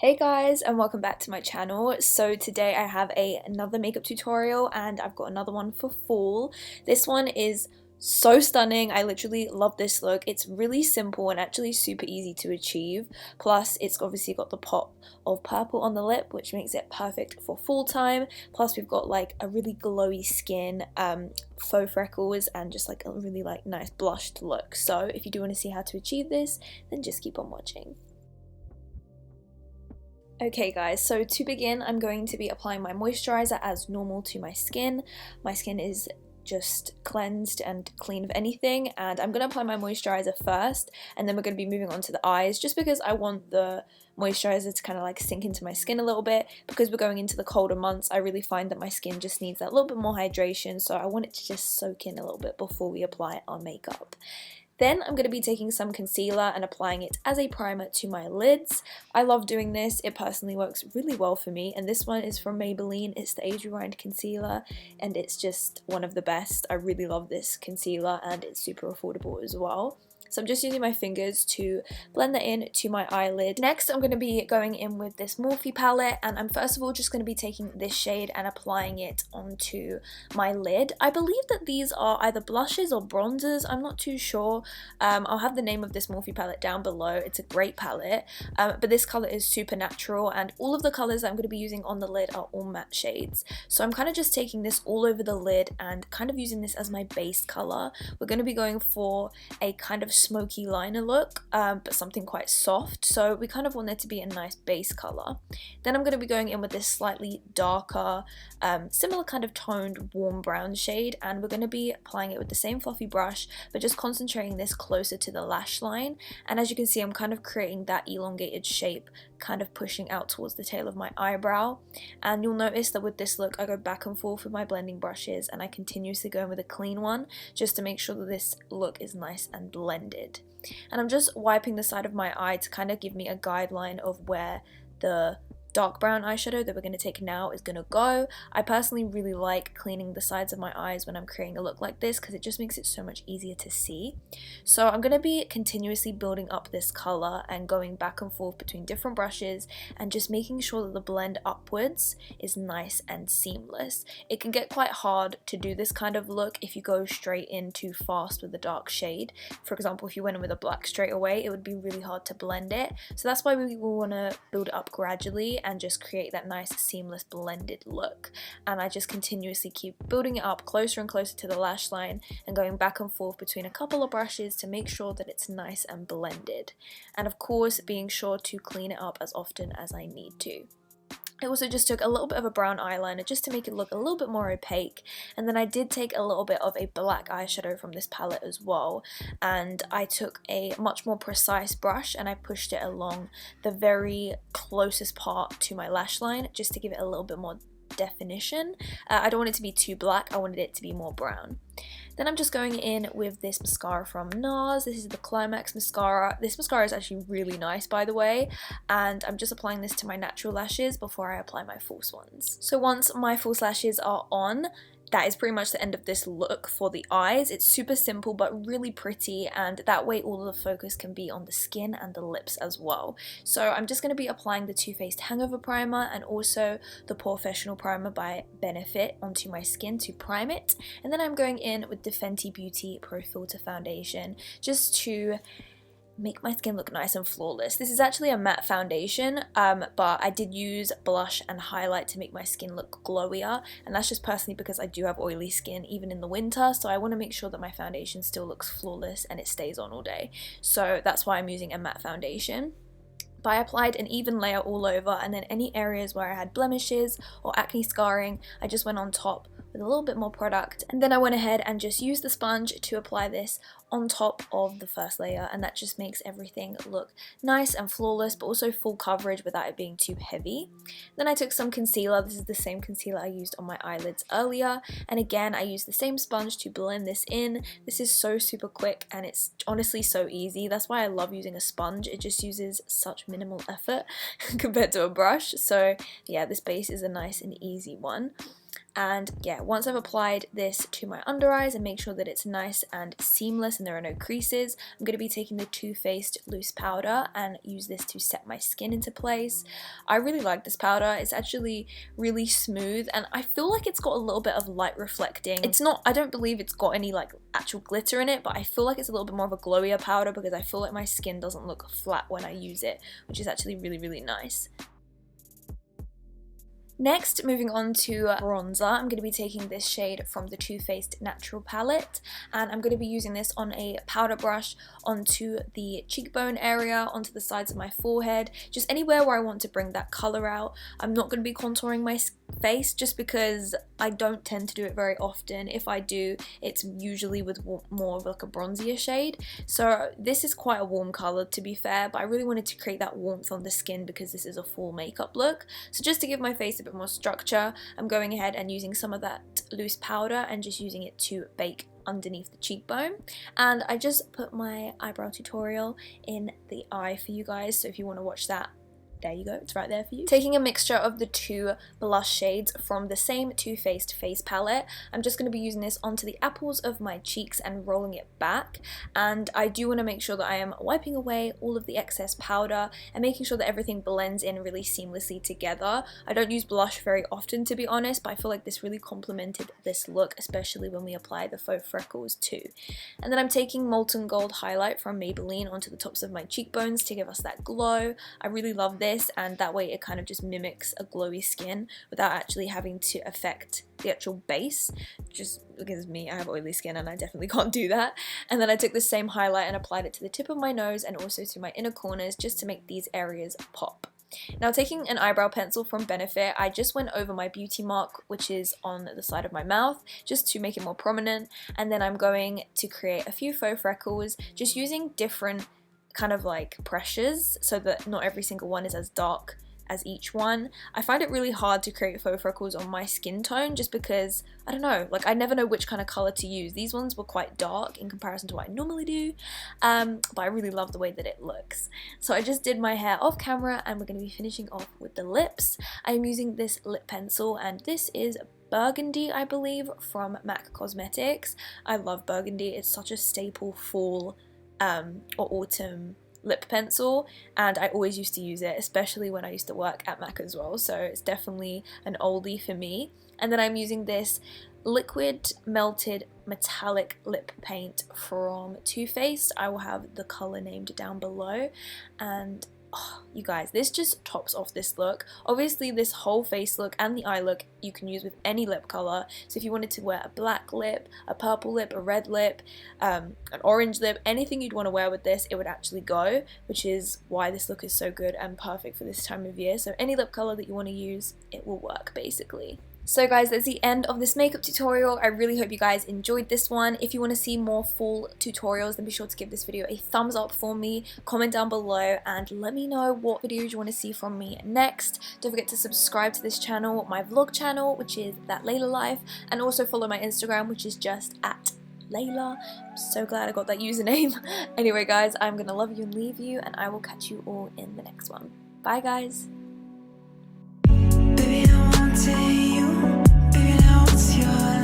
Hey guys, and welcome back to my channel. So today I have another makeup tutorial and I've got another one for fall. This one is so stunning. I literally love this look. It's really simple and actually super easy to achieve. Plus it's obviously got the pop of purple on the lip, which makes it perfect for fall time. Plus we've got like a really glowy skin, faux freckles, and just like a really nice blushed look. So if you do want to see how to achieve this, then just keep on watching. Okay guys, so to begin I'm going to be applying my moisturizer as normal to my skin. My skin is just cleansed and clean of anything, and I'm going to apply my moisturizer first and then we're going to be moving on to the eyes, just because I want the moisturizer to kind of like sink into my skin a little bit. Because we're going into the colder months, I really find that my skin just needs that little bit more hydration, so I want it to just soak in a little bit before we apply our makeup. Then I'm going to be taking some concealer and applying it as a primer to my lids. I love doing this, it personally works really well for me, and this one is from Maybelline. It's the Age Rewind concealer and it's just one of the best. I really love this concealer and it's super affordable as well. So I'm just using my fingers to blend that in to my eyelid. Next, I'm going to be going in with this Morphe palette, and I'm first of all just going to be taking this shade and applying it onto my lid. I believe that these are either blushes or bronzers, I'm not too sure. I'll have the name of this Morphe palette down below. It's a great palette, but this color is Supernatural, and all of the colors that I'm going to be using on the lid are all matte shades. So I'm kind of just taking this all over the lid and kind of using this as my base color. We're going to be going for a kind of smoky liner look, but something quite soft, so we kind of want it to be a nice base color. Then I'm going to be going in with this slightly darker, similar kind of toned warm brown shade, and we're going to be applying it with the same fluffy brush, but just concentrating this closer to the lash line. And as you can see, I'm kind of creating that elongated shape, kind of pushing out towards the tail of my eyebrow. And you'll notice that with this look I go back and forth with my blending brushes, and I continuously go in with a clean one just to make sure that this look is nice and blended. And I'm just wiping the side of my eye to kind of give me a guideline of where the dark brown eyeshadow that we're going to take now is going to go. I personally really like cleaning the sides of my eyes when I'm creating a look like this because it just makes it so much easier to see. So I'm going to be continuously building up this color and going back and forth between different brushes and just making sure that the blend upwards is nice and seamless. It can get quite hard to do this kind of look if you go straight in too fast with a dark shade. For example, if you went in with a black straight away, it would be really hard to blend it. So that's why we will want to build it up gradually and just create that nice seamless blended look. And I just continuously keep building it up closer and closer to the lash line and going back and forth between a couple of brushes to make sure that it's nice and blended. And of course, being sure to clean it up as often as I need to. I also just took a little bit of a brown eyeliner just to make it look a little bit more opaque, and then I did take a little bit of a black eyeshadow from this palette as well, and I took a much more precise brush and I pushed it along the very closest part to my lash line just to give it a little bit more definition. I don't want it to be too black, I wanted it to be more brown. Then I'm just going in with this mascara from Nars. This is the Climax mascara. This mascara is actually really nice, by the way, and I'm just applying this to my natural lashes before I apply my false ones. So once my false lashes are on, that is pretty much the end of this look for the eyes. It's super simple but really pretty, and that way all of the focus can be on the skin and the lips as well. So I'm just going to be applying the Too Faced Hangover Primer and also the Porefessional Primer by Benefit onto my skin to prime it. And then I'm going in with the Fenty Beauty Pro Filtr Foundation just to make my skin look nice and flawless. This is actually a matte foundation, but I did use blush and highlight to make my skin look glowier, and that's just personally because I do have oily skin even in the winter, so I want to make sure that my foundation still looks flawless and it stays on all day. So that's why I'm using a matte foundation. But I applied an even layer all over, and then any areas where I had blemishes or acne scarring, I just went on top with a little bit more product, and then I went ahead and just used the sponge to apply this on top of the first layer, and that just makes everything look nice and flawless but also full coverage without it being too heavy. Then I took some concealer. This is the same concealer I used on my eyelids earlier, and again I used the same sponge to blend this in. This is so super quick and it's honestly so easy. That's why I love using a sponge. It just uses such minimal effort compared to a brush. So yeah, this base is a nice and easy one. And yeah, once I've applied this to my under eyes and make sure that it's nice and seamless and there are no creases, I'm going to be taking the Too Faced loose powder and use this to set my skin into place. I really like this powder. It's actually really smooth and I feel like it's got a little bit of light reflecting. It's not, I don't believe it's got any like actual glitter in it, but I feel like it's a little bit more of a glowier powder because I feel like my skin doesn't look flat when I use it, which is actually really, really nice. Next, moving on to bronzer, I'm going to be taking this shade from the Too Faced Natural palette, and I'm going to be using this on a powder brush onto the cheekbone area, onto the sides of my forehead, just anywhere where I want to bring that colour out. I'm not going to be contouring my face just because I don't tend to do it very often. If I do, it's usually with more of like a bronzier shade. So this is quite a warm colour to be fair, but I really wanted to create that warmth on the skin because this is a full makeup look. So just to give my face a bit more structure, I'm going ahead and using some of that loose powder and just using it to bake underneath the cheekbone. And I just put my eyebrow tutorial in the eye for you guys, so if you want to watch that, there you go, it's right there for you. Taking a mixture of the two blush shades from the same Too Faced face palette, I'm just going to be using this onto the apples of my cheeks and rolling it back. And I do want to make sure that I am wiping away all of the excess powder and making sure that everything blends in really seamlessly together. I don't use blush very often to be honest, but I feel like this really complemented this look, especially when we apply the faux freckles too. And then I'm taking Molten Gold highlight from Maybelline onto the tops of my cheekbones to give us that glow. I really love this, and that way it kind of just mimics a glowy skin without actually having to affect the actual base. Just because me, I have oily skin and I definitely can't do that. And then I took the same highlight and applied it to the tip of my nose and also to my inner corners just to make these areas pop. Now taking an eyebrow pencil from Benefit, I just went over my beauty mark, which is on the side of my mouth, just to make it more prominent. And then I'm going to create a few faux freckles, just using different kind of like pressures so that not every single one is as dark as each one. I find it really hard to create faux freckles on my skin tone just because, I don't know, like I never know which kind of colour to use. These ones were quite dark in comparison to what I normally do, but I really love the way that it looks. So I just did my hair off camera and we're going to be finishing off with the lips. I'm using this lip pencil and this is Burgandy, I believe, from MAC Cosmetics. I love Burgandy, it's such a staple fall or autumn lip pencil, and I always used to use it, especially when I used to work at MAC as well, so it's definitely an oldie for me. And then I'm using this liquid melted metallic lip paint from Too Faced. I will have the colour named down below, and oh, you guys, this just tops off this look. Obviously this whole face look and the eye look you can use with any lip colour, so if you wanted to wear a black lip, a purple lip, a red lip, an orange lip, anything you'd want to wear with this, it would actually go, which is why this look is so good and perfect for this time of year. So any lip colour that you want to use, it will work basically. So guys, that's the end of this makeup tutorial. I really hope you guys enjoyed this one. If you want to see more full tutorials, then be sure to give this video a thumbs up for me, comment down below, and let me know what videos you want to see from me next. Don't forget to subscribe to this channel, my vlog channel, which is That Leyla Life, and also follow my Instagram, which is just @Leyla. I'm so glad I got that username. Anyway guys, I'm gonna love you and leave you, and I will catch you all in the next one. Bye guys. Baby, I want you. Baby, now what's your